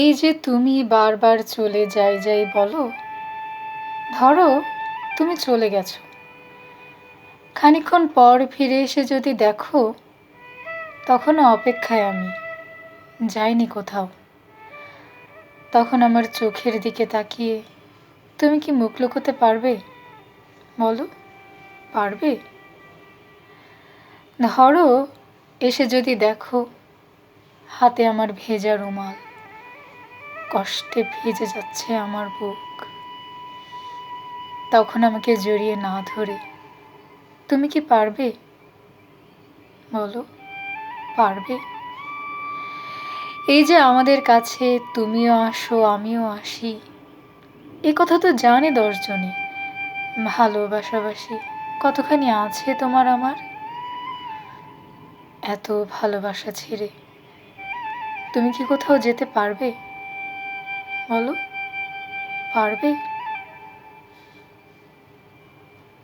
এই যে তুমি বারবার চলে যাই যাই বলো, ধরো তুমি চলে গেছো, খানিকক্ষণ পর ফিরে এসে যদি দেখো তখনও অপেক্ষায় আমি, যাইনি কোথাও। তখন আমার চোখের দিকে তাকিয়ে তুমি কি মুখ লুকোতে পারবে? বলো, পারবে? ধরো এসে যদি দেখো হাতে আমার ভেজা রুমাল, কষ্টে ভিজে যাচ্ছে আমার বুক, তখন আমাকে জড়িয়ে না ধরে তুমি কি পারবে? বলো, পারবে? এই যে আমাদের কাছে তুমিও আসো আমিও আসি, এ কথা তো জানে 10 জনই। ভালোবাসাবাসি কতখানি আছে তোমার আমার, এত ভালোবাসা ছেড়ে তুমি কি কোথাও যেতে পারবে? বলো, পারবে?